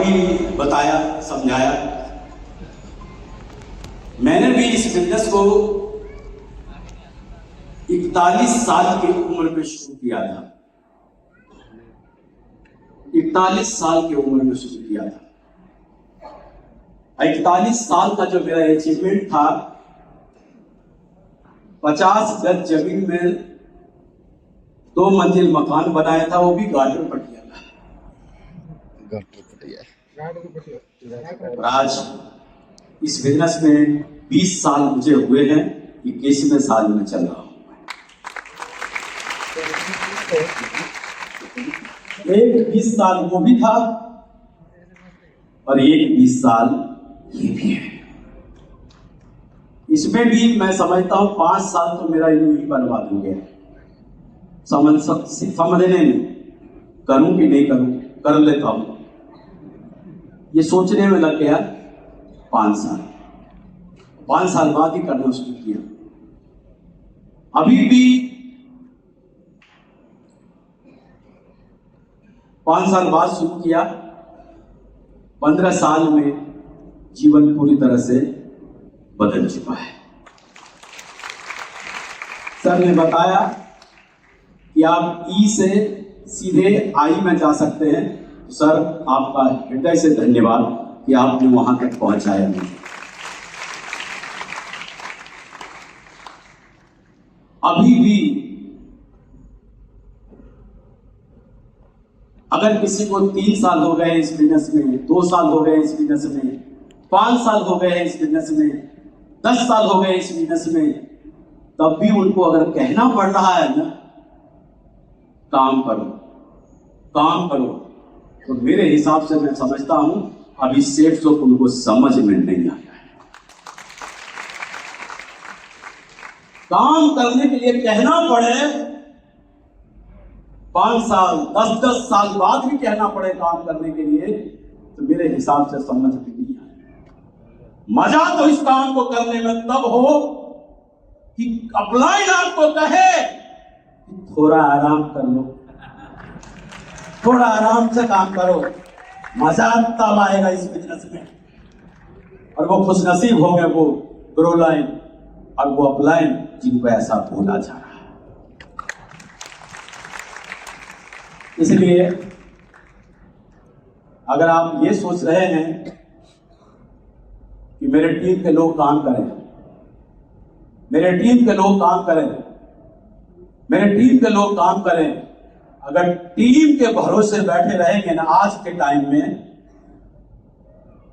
भी बताया, समझाया। मैंने भी इस बिजनेस को 41 साल की उम्र में शुरू किया था। 41 साल की उम्र में शुरू किया था। 41 साल का जो मेरा अचीवमेंट था, 50 गज जमीन में 2 मंजिल मकान बनाया था, वो भी गाटर पटिया का। और आज इस बिजनेस में 20 साल मुझे हुए हैं, 21वें साल में चल रहा हूं। एक 20 साल वो भी था और एक 20 साल ये भी है। इसमें भी मैं समझता हूं 5 साल तो मेरा यूं ही बर्बाद हो गया समझने में, करूं कि नहीं करूं, कर लेता हूं, ये सोचने में लग गया 5 साल बाद ही करना शुरू किया। अभी भी 5 साल बाद शुरू किया, 15 साल में जीवन पूरी तरह से बदल चुका है। सर ने बताया कि आप ई से सीधे आई में जा सकते हैं। तो सर, आपका हृदय से धन्यवाद कि आपने वहां तक पहुंचाया मुझे। अभी भी अगर किसी को 3 साल हो गए इस बिजनेस में, 2 साल हो गए इस बिजनेस में, 5 साल हो गए इस बिजनेस में, 10 साल हो गए इस बिजनेस में, तब भी उनको अगर कहना पड़ रहा है ना, काम करो, तो मेरे हिसाब से मैं समझता हूं अभी सेठ लोग उनको समझ में नहीं आया है। काम करने के लिए कहना पड़े, 5 साल 10 साल बाद भी कहना पड़े काम करने के लिए, तो मेरे हिसाब से समझ में नहीं आया। मजा तो इस काम को करने में तब हो कि अपलाइन आपको कहे थोड़ा आराम कर लो, थोड़ा आराम से काम करो, मजा तब आएगा इस बिजनेस में। और वो खुशनसीब होंगे वो ग्रोलाइन और वो अपलाइन जिनको ऐसा बोला जा रहा है। इसलिए अगर आप ये सोच रहे हैं कि मेरे टीम के लोग काम करें, मेरे टीम के लोग काम करें, मेरे टीम के लोग काम करें, अगर टीम के भरोसे बैठे रहेंगे ना आज के टाइम में,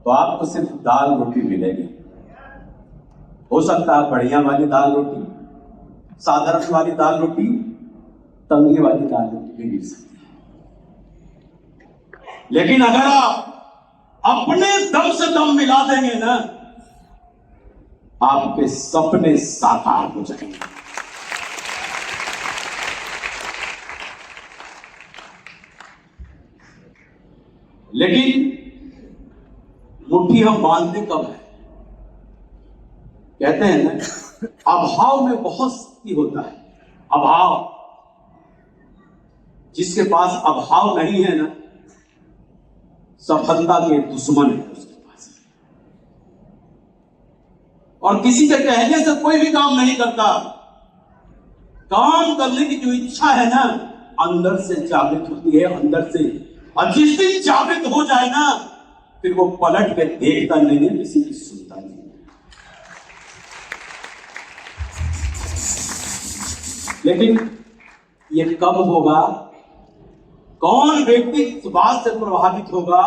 तो आपको सिर्फ दाल रोटी मिलेगी। हो सकता है बढ़िया वाली दाल रोटी, साधारण वाली दाल रोटी, तंगी वाली दाल रोटी भी मिल सकती है। लेकिन अगर आप अपने दम से दम मिला देंगे ना, आपके सपने साकार हो जाएंगे। लेकिन मुट्ठी हम बांधते कब है? कहते हैं ना, अभाव में बहुत शक्ति होता है। अभाव, जिसके पास अभाव नहीं है ना, सफलता के दुश्मन है उसके पास। और किसी के कहने से कोई भी काम नहीं करता। काम करने की जो इच्छा है ना, अंदर से जागृत होती है, अंदर से। और जिस दिन जागृत हो जाए ना, फिर वो पलट के देखता नहीं है, किसी की सुनता नहीं है। लेकिन ये कब होगा? कौन व्यक्ति इस बात से प्रभावित होगा,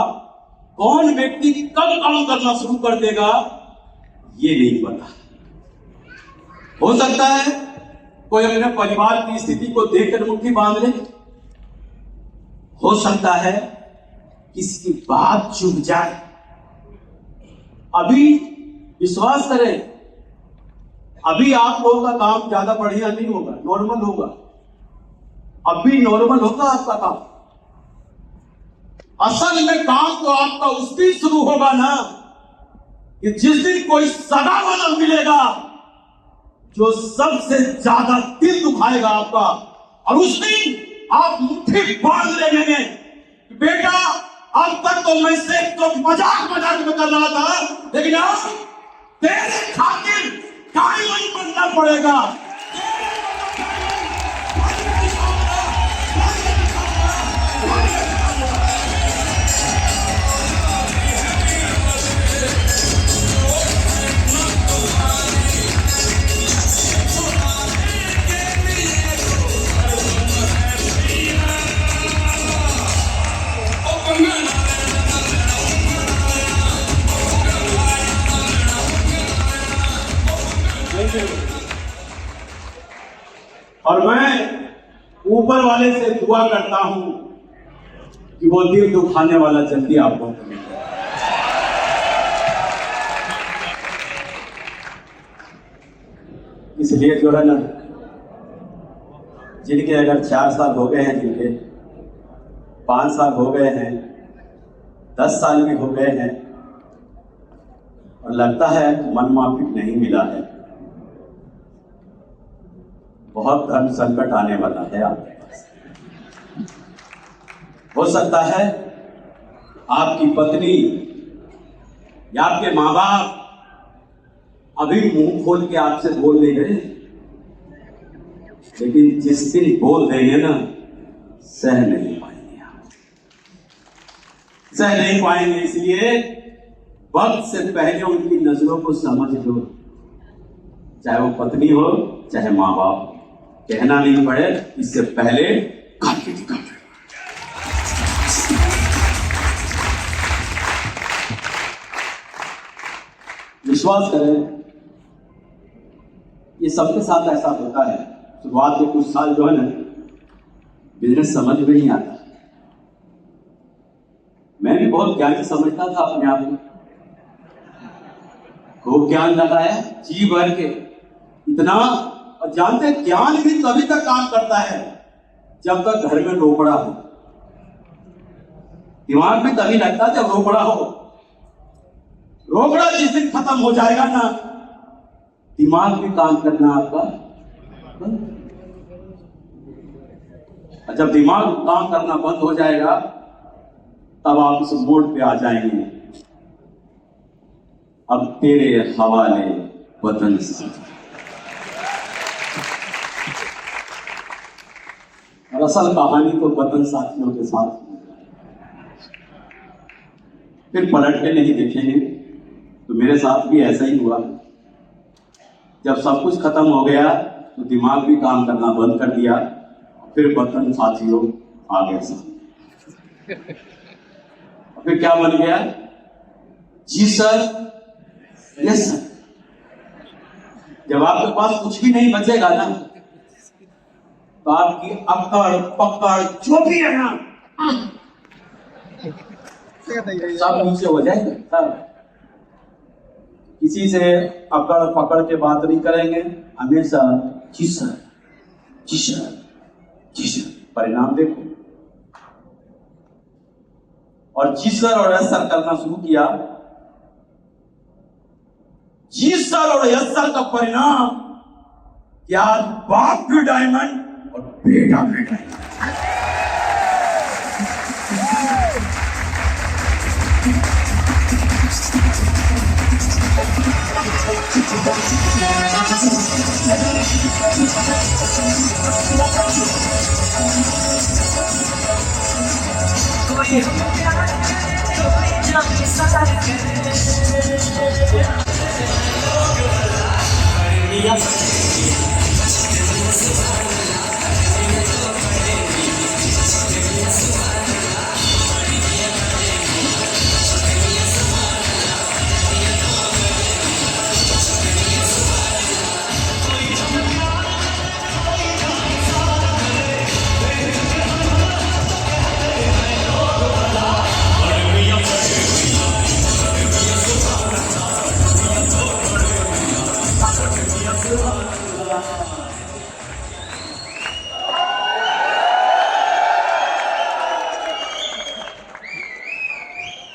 कौन व्यक्ति कब काम करना शुरू कर देगा, ये नहीं पता। हो सकता है कोई अपने परिवार की स्थिति को देखकर मुट्ठी बांध ले, हो सकता है किसी की बात चुभ जाए। अभी विश्वास करें, अभी आप लोगों का काम ज्यादा बढ़िया नहीं होगा, नॉर्मल होगा। अभी नॉर्मल होगा आपका काम। असल में काम तो आपका उस दिन शुरू होगा ना, कि जिस दिन कोई सगा वाला मिलेगा जो सबसे ज्यादा दिल दुखाएगा आपका, और उस दिन आप मुट्ठी बांध लेंगे। बेटा, अब तक तो मैं सिर्फ तो मजाक मजाक में कर रहा था, लेकिन अब तेरे खातिर कायम बनना पड़ेगा। और मैं ऊपर वाले से दुआ करता हूं कि वो दिल दुखाने वाला जल्दी आपको मिले। इसलिए जो है ना, जिनके अगर 4 साल हो गए हैं, जिनके 5 साल हो गए हैं, 10 साल भी हो गए हैं और लगता है मन माफिक नहीं मिला है, बहुत धर्म संकट आने वाला है आपके पास। हो सकता है आपकी पत्नी या आपके माँ बाप अभी मुंह खोल के आपसे बोल नहीं रहे, लेकिन जिस दिन बोल देंगे ना, सह नहीं पाएंगे आप, सह नहीं पाएंगे। इसलिए वक्त से पहले उनकी नजरों को समझ लो, चाहे वो पत्नी हो चाहे माँ बाप, कहना नहीं पड़े इससे पहले करके दिखा। विश्वास करें, ये सबके साथ ऐसा होता है। शुरुआत में कुछ साल जो है ना, बिजनेस समझ में नहीं आता। मैं भी बहुत ज्ञानी समझता था अपने आप में, खूब ज्ञान लगाया जी भर के, इतना। और जानते ज्ञान भी तभी तक काम करता है जब तक घर में रोकड़ा हो। दिमाग में तभी लगता है जब रोकड़ा हो। रोकड़ा जिस दिन खत्म हो जाएगा ना, दिमाग भी काम करना आपका बंद। और जब दिमाग काम करना बंद हो जाएगा, तब आप उस मोड़ पे आ जाएंगे, अब तेरे हवाले वतन साथ। और असल कहानी तो वतन साथियों के साथ। फिर पलट के नहीं देखेंगे तो मेरे साथ भी ऐसा ही हुआ। जब सब कुछ खत्म हो गया तो दिमाग भी काम करना बंद कर दिया, फिर वतन साथियों आ गया साथ। फिर क्या बन गया? जी सर, यस सर। जब आपके पास कुछ भी नहीं बचेगा ना, तो आपकी अकड़ पकड़ जो भी है ना, सब नीचे हो जाएगा। सब किसी से अकड़ पकड़ के बात नहीं करेंगे, हमेशा जी सर, जी सर, जी सर। परिणाम देखो। और जी सर और यस सर करना शुरू किया। जी सर और यस सर का परिणाम क्या? बाप भी डायमंड और बेटा भी डायमंड।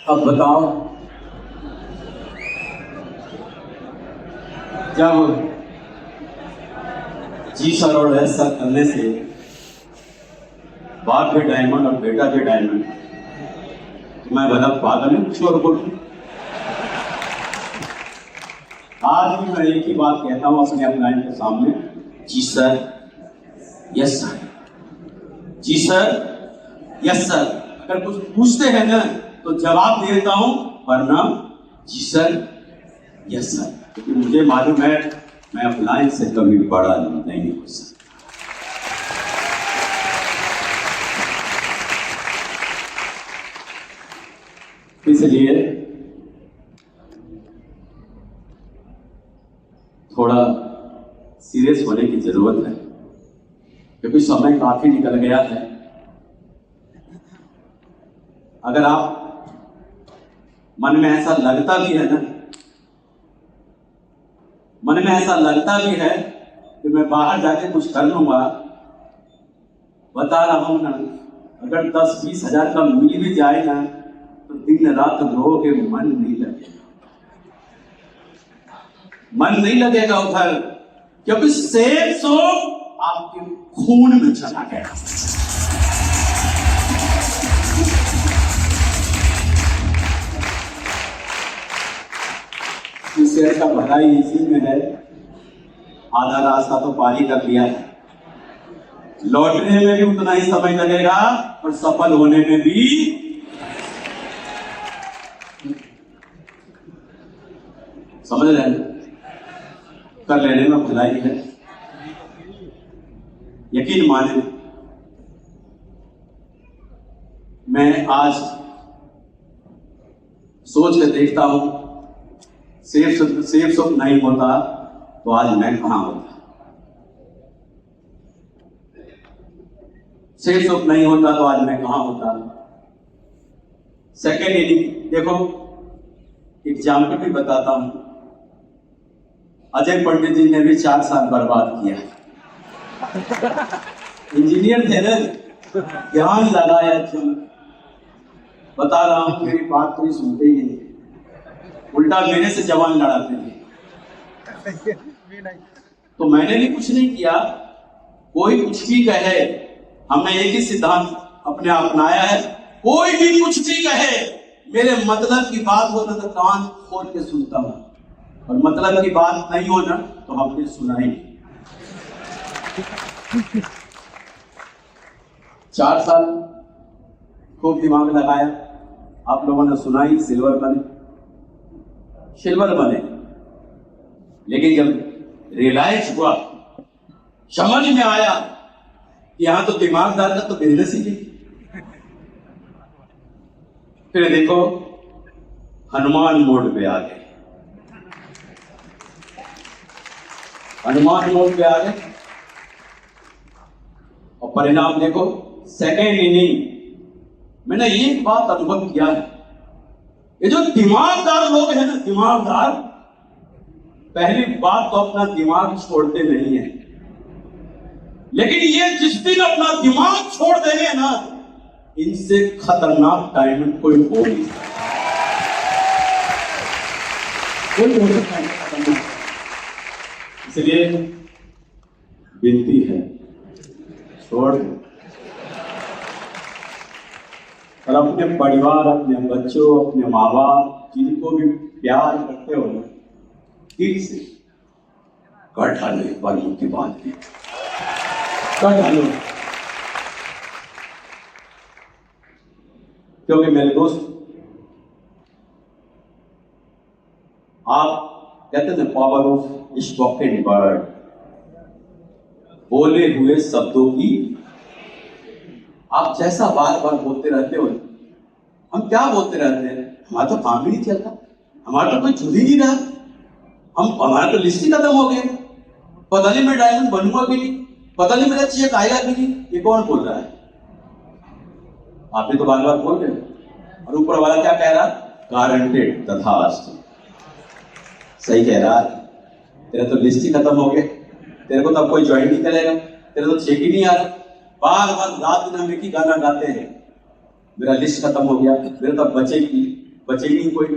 अब बताओ, जब जी सर और एस सर करने से बाप भी डायमंड और बेटा भी डायमंड, मैं भला पागल हूं, कुछ और बोलूं? आज भी मैं एक ही बात कहता हूं अपने अपलाइन के सामने, जी सर, यस सर, जी सर, यस सर। अगर कुछ पूछते हैं ना तो जवाब देता हूं, वरना जी सर, यस सर, क्योंकि मुझे मालूम है मैं अपलाइन से कभी बड़ा नहीं हो सकता। इसलिए थोड़ा सीरियस होने की जरूरत है, क्योंकि समय काफी निकल गया है। अगर आप मन में ऐसा लगता भी है ना, मन में ऐसा लगता भी है कि मैं बाहर जाके कुछ कर लूंगा, बता रहा हूं ना, अगर 10-20 हजार का मिल भी जाए ना तो दिन रात रोगे, मन नहीं लगेगा, मन नहीं लगेगा उधर, क्योंकि सेब सो आपके खून में चला गया। इस शहर का भलाई इसी में है। आधा रास्ता तो पार ही कर लिया है, लौटने में भी उतना ही समय लगेगा और सफल होने में भी। समझ रहे हैं? कर लेने में भलाई है। यकीन माने, मैं आज सोच कर देखता हूं, सेब सुख नहीं होता तो आज मैं कहां होता, सेब सुख नहीं होता तो आज मैं कहां होता। सेकेंड इनिंग देखो, एग्जाम्पल भी बताता हूं। अजय पंडित जी ने भी 4 साल बर्बाद किया। इंजीनियर थे ना, ध्यान लगाया, बता रहा हूं, मेरी बात कोई सुनते ही नहीं, उल्टा मेरे से जवान लड़ाते थे। तो मैंने भी कुछ नहीं किया, कोई कुछ भी कहे, हमने एक ही सिद्धांत अपने अपनाया है, कोई भी कुछ भी कहे, मेरे मतलब की बात हो ना तो कान खोल के सुनता हूं, और मतलब की बात नहीं हो ना तो हमने सुना ही। 4 साल खूब दिमाग लगाया, आप लोगों ने सुना ही, सिल्वर बने। लेकिन जब रियलाइज हुआ, समझ में आया कि यहां तो दिमागदार का तो बिजनेस ही नहीं। फिर देखो हनुमान मोड पे आ गए, हनुमान मोड पे आ गए, और परिणाम देखो। सेकेंड इनिंग मैंने एक बात अनुभव किया है, ये जो दिमागदार लोग हैं ना, दिमागदार, पहली बात तो अपना दिमाग छोड़ते नहीं है, लेकिन ये जिस दिन अपना दिमाग छोड़ देंगे ना, इनसे खतरनाक डायमंड कोई हो नहीं सकता, कोई हो सकता है खतरनाक। इसलिए विनती है, छोड़ दो, और अपने परिवार, अपने बच्चों, अपने माँ बाप, जिनको भी प्यार करते हो ना, दिल से कर डालो, एक बार उनकी बात की कर डालो। क्योंकि मेरे दोस्त, आप कहते थे पावर ऑफ स्पोकन वर्ड, बोले हुए शब्दों की, आप जैसा बार बार बोलते रहते हो, हम क्या बोलते रहते हैं, हमारा तो काम ही नहीं चलता, हमारा तो कोई जुड़ ही नहीं रहा, हमारा तो लिस्ट ही खत्म हो गया, पता नहीं मैं डायमंड बनूंगा भी नहीं, पता नहीं मेरा चेक आएगा भी नहीं। ये कौन बोल रहा है? आपने तो बार बार बोल रहे हो, और ऊपर वाला क्या कह रहा? गारंटेड, तथास्तु। सही कह रहा है, तेरा तो लिस्ट ही खत्म हो गया, तेरे को तो अब कोई ज्वाइन नहीं करेगा, तेरा तो चेक ही नहीं आ रहा। बार बार रात दिन हम एक ही गाना गाते हैं, मेरा लिस्ट खत्म हो गया, मेरे तो बचेगी कोई,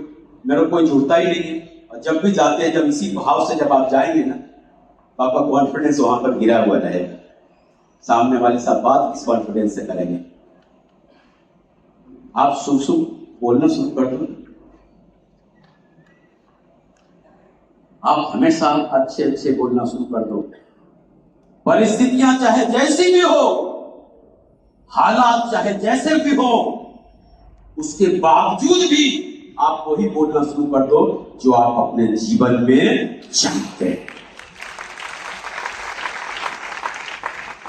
मेरे को कोई जुड़ता ही नहीं है। और जब भी जाते हैं, जब इसी भाव से जब आप जाएंगे ना, तो आपका कॉन्फिडेंस वहां पर गिरा हुआ रहेगा, सामने वाले साथ बात किस कॉन्फिडेंस से करेंगे? आप शुभ बोलना शुरू कर दो। आप हमेशा अच्छे अच्छे बोलना शुरू कर दो। परिस्थितियां चाहे जैसी भी हो, हालात चाहे जैसे भी हो, उसके बावजूद भी आप वही बोलना शुरू कर दो जो आप अपने जीवन में चाहते हैं।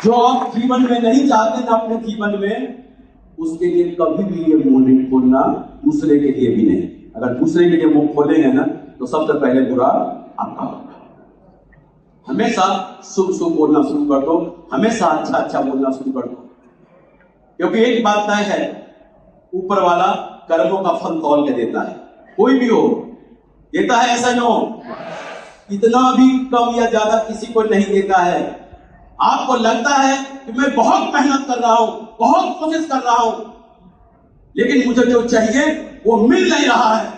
जो आप जीवन में नहीं चाहते ना अपने जीवन में, उसके लिए कभी भी ये मुंह नहीं खोलना, दूसरे के लिए भी नहीं। अगर दूसरे के लिए मुंह खोलेंगे ना तो सबसे पहले बुरा आपका होगा। हमेशा शुभ शुभ बोलना शुरू कर दो, हमेशा अच्छा अच्छा बोलना शुरू कर दो, क्योंकि एक बात तय है, ऊपर वाला कर्मों का फल तौल के देता है। कोई भी हो देता है, ऐसा न हो, इतना भी कम या ज्यादा किसी को नहीं देता है। आपको लगता है कि मैं बहुत मेहनत कर रहा हूं, बहुत कोशिश कर रहा हूं, लेकिन मुझे जो चाहिए वो मिल नहीं रहा है।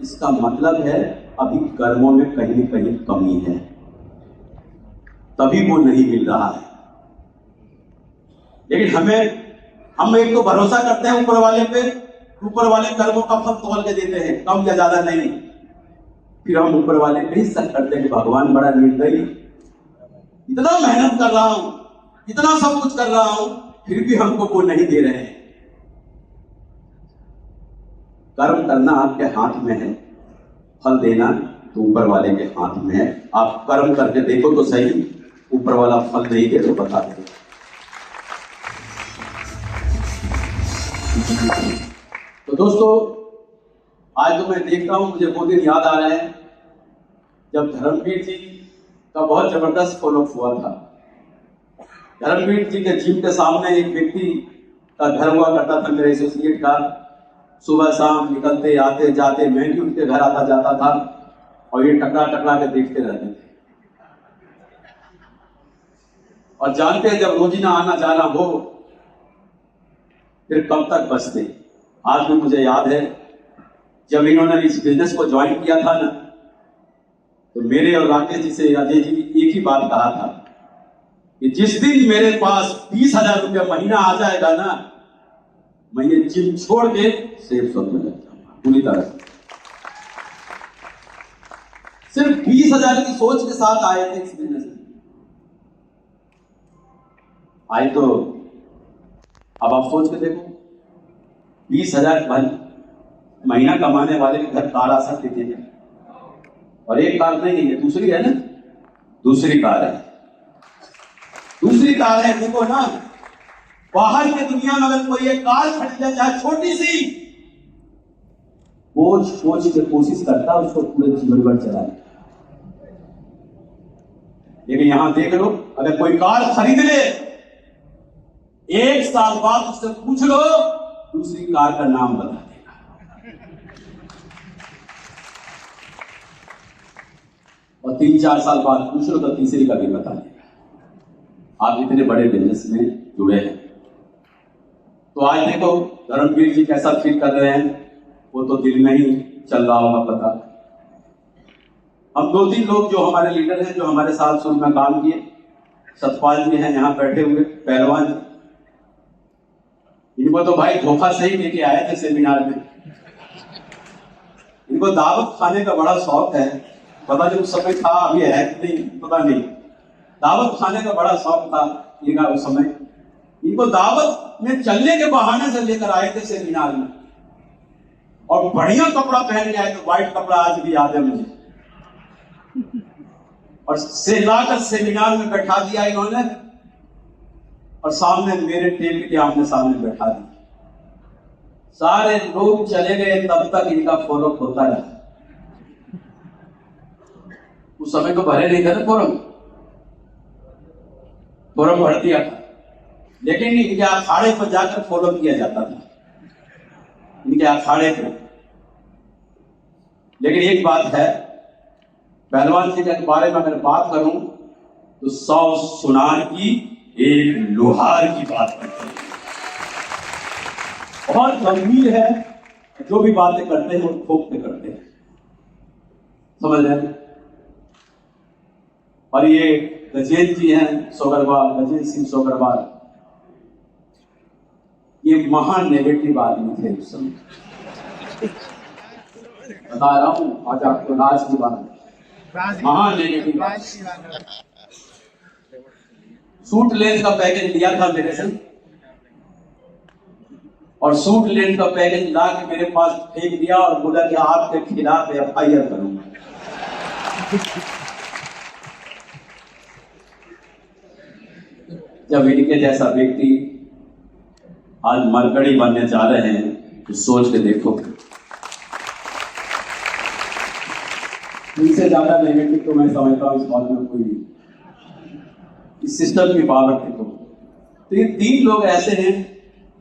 इसका मतलब है अभी कर्मों में कहीं न कहीं कमी है, तभी वो नहीं मिल रहा है। लेकिन हम एक तो भरोसा करते हैं ऊपर वाले पे, ऊपर वाले कर्मों का फल तौल के देते हैं, कम या ज्यादा नहीं। फिर हम ऊपर वाले पे ही शक करते हैं कि भगवान बड़ा निर्दयी, इतना मेहनत कर रहा हूं, इतना सब कुछ कर रहा हूं, फिर भी हमको वो नहीं दे रहे हैं। कर्म करना आपके हाथ में है, फल देना तो ऊपर वाले के हाथ में है। आप कर्म करके देखो तो सही, ऊपर वाला फल नहीं दे तो बता दे। तो दोस्तों, आज तो मैं देख रहा हूं, मुझे वो दिन याद आ रहे हैं जब धर्मवीर जी का बहुत जबरदस्त फॉलोअप हुआ था। धर्मवीर जी के जिम के सामने एक व्यक्ति का घर हुआ करता था, मेरे एसोसिएट का। सुबह शाम निकलते आते जाते मैं भी उनके घर आता जाता था, और ये टकरा टकरा के देखते रहते थे। और जानते हैं जब रोजीना आना जाना हो फिर कब तक बचते। आज भी मुझे याद है जब इन्होंने इस बिजनेस को ज्वाइन किया था ना, तो मेरे और राकेश जी से अजय जी एक ही बात कहा था कि जिस दिन मेरे पास 20,000 रुपया महीना आ जाएगा ना, मैं ये जिम छोड़ के सेफ सोच में लग जाऊंगा पूरी तरह से। सिर्फ 20,000 की सोच के साथ आए थे इस बिजनेस में। आए तो अब आप सोच के देखो, 20,000 महीना कमाने वाले के घर कार आ सकती थी, और एक कार नहीं है, दूसरी है ना, दूसरी कार है, दूसरी कार है। देखो ना, बाहर की दुनिया में अगर कोई एक कार खरीदना चाहे छोटी सी, वो सोच के कोशिश करता है उसको पूरे जीवन भर चलाने। लेकिन यहां देख लो, अगर कोई कार खरीद ले, 1 साल बाद उससे पूछ लो, दूसरी कार का नाम बता देगा। और 3-4 साल बाद पूछ लो तो तीसरी का भी बता देगा। आप इतने बड़े बिजनेस में जुड़े हैं। तो आज देखो धर्मवीर जी कैसा फील कर रहे हैं, वो तो दिल में ही चल रहा होगा पता। हम 2-3 लोग जो हमारे लीडर हैं, जो हमारे साथ शुरू में काम किए, सतपाल जी हैं यहाँ बैठे हुए, पहलवान जी, इनको तो भाई धोखा से ही लेके आए थे सेमिनार में। इनको दावत खाने का बड़ा शौक है, पता नहीं उस समय था, अभी है कि नहीं पता नहीं। दावत खाने का बड़ा शौक था इनका उस समय। इनको दावत में चलने के बहाने से लेकर आए थे सेमिनार में, और बढ़िया कपड़ा पहन के आए थे, व्हाइट कपड़ा आज भी याद है मुझे। और लाकर सेमिनार में बैठा दिया इन्होंने, और सामने मेरे टेबल के आमने सामने बैठा दिया। सारे लोग चले गए, तब तक इनका फॉलोअप होता रहा। उस समय तो भरे नहीं थे ना फोरम भर दिया था, लेकिन इनके अखाड़े पर जाकर फॉलो किया जाता था, इनके अखाड़े पे। लेकिन एक बात है, पहलवान जी के बारे में अगर बात करूं तो 100 सुनार की एक लोहार की बात करते हैं। बहुत गंभीर है, जो भी बातें करते हैं वो ठोक के करते हैं, समझ रहे हैं। और ये गजेंद्र जी हैं सोगरवाल, गजेंद्र सिंह सोगरवाल, ये महान नेगेटिव आदमी थे उस समय। बता रहा हूं आज आपको राज की बात, महान नेगेटिव। सूट लेंस का पैकेज लिया था मेरे से, और सूट लेंस का पैकेज ला के मेरे पास फेंक दिया और बोला कि आपके खिलाफ FIR करूंगा। जब इनके जैसा व्यक्ति आज मरकड़ी बनने जा रहे हैं तो सोच के देखो। इनसे ज्यादा नेगेटिव तो मैं समझता हूं इस बात में कोई नहीं, इस सिस्टम की पावर थी। तो ये 3 लोग ऐसे हैं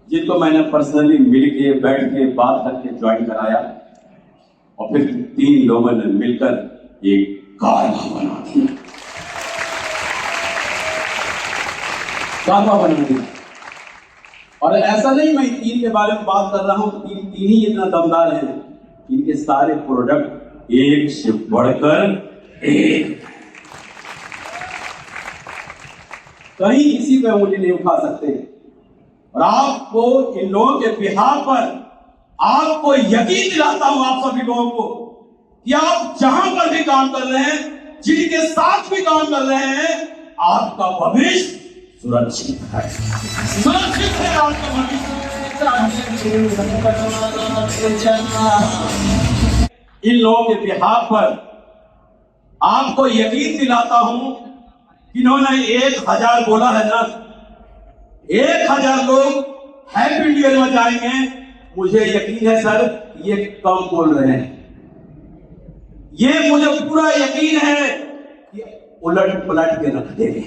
जिनको मैंने पर्सनली मिल के बैठ के बात करके ज्वाइन कराया, और फिर 3 लोगों ने मिलकर एक कारवा बना दिया, कारवा बना दिया। और ऐसा नहीं मैं 3 के बारे में बात कर रहा हूं, 3 ही इतना दमदार हैं, इनके सारे प्रोडक्ट एक से बढ़कर एक, कहीं किसी पे उंगली नहीं उठा सकते। और आपको इन लोगों के बिहार पर आपको यकीन दिलाता हूं आप सभी लोगों को कि आप जहां पर भी काम कर रहे हैं, जिनके साथ भी काम कर रहे हैं, आपका भविष्य सुरक्षित है, सुरक्षित है आपका भविष्य। इन लोगों के बिहार पर आपको यकीन दिलाता हूं, इन्होंने 1000 बोला है ना, 1000 लोग हैप्पी न्यू ईयर में जाएंगे। मुझे यकीन है सर ये कम बोल रहे हैं, ये मुझे पूरा यकीन है कि उलट पलट के रख देंगे।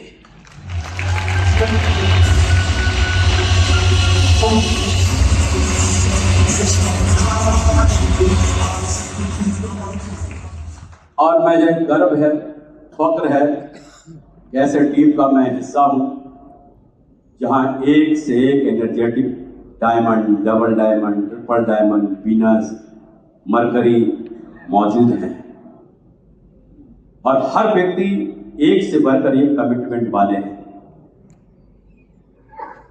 और मुझे गर्व है, फक्र है, ऐसे टीम का मैं हिस्सा हूं जहां एक से एक energetic diamond, double diamond, triple diamond, Venus, mercury मौजूद हैं। और हर व्यक्ति एक से बढ़कर एक कमिटमेंट वाले हैं।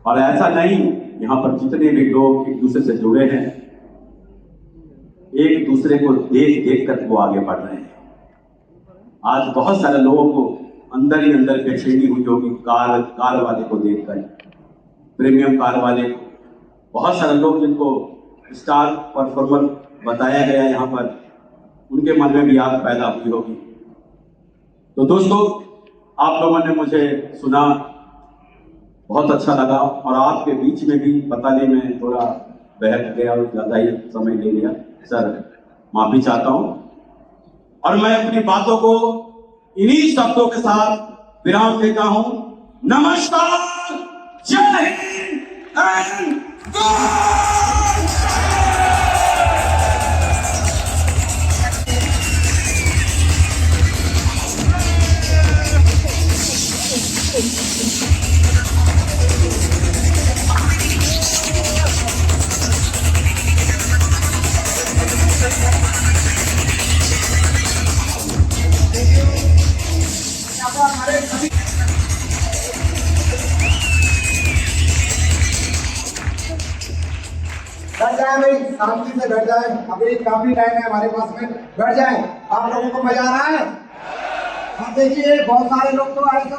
और ऐसा नहीं, यहाँ पर जितने भी लोग एक दूसरे से जुड़े हैं, एक दूसरे को देख देख कर वो आगे बढ़ रहे हैं। आज बहुत सारे लोगों को अंदर ही अंदर बेचैनी हुई होगी कार वाले को देखकर, प्रीमियम कार वाले को। बहुत सारे लोग जिनको स्टार परफॉर्मर बताया गया यहाँ पर, उनके मन में भी आग पैदा हुई होगी। तो दोस्तों, आप लोगों ने मुझे सुना, बहुत अच्छा लगा। और आपके बीच में भी पता नहीं मैं थोड़ा बहक गया और ज़्यादा ही समय ले लिया, सर माफी चाहता हूँ। और मैं अपनी बातों को इन्हीं शब्दों के साथ विराम देता हूं। नमस्कार, जय हिंद एंड गॉड। बैठ जाए भाई, शांति से बैठ जाए। अभी काफी टाइम है हमारे पास में, बैठ जाए। आप लोगों को मजा आ रहा है? अब देखिए बहुत सारे लोग तो ऐसा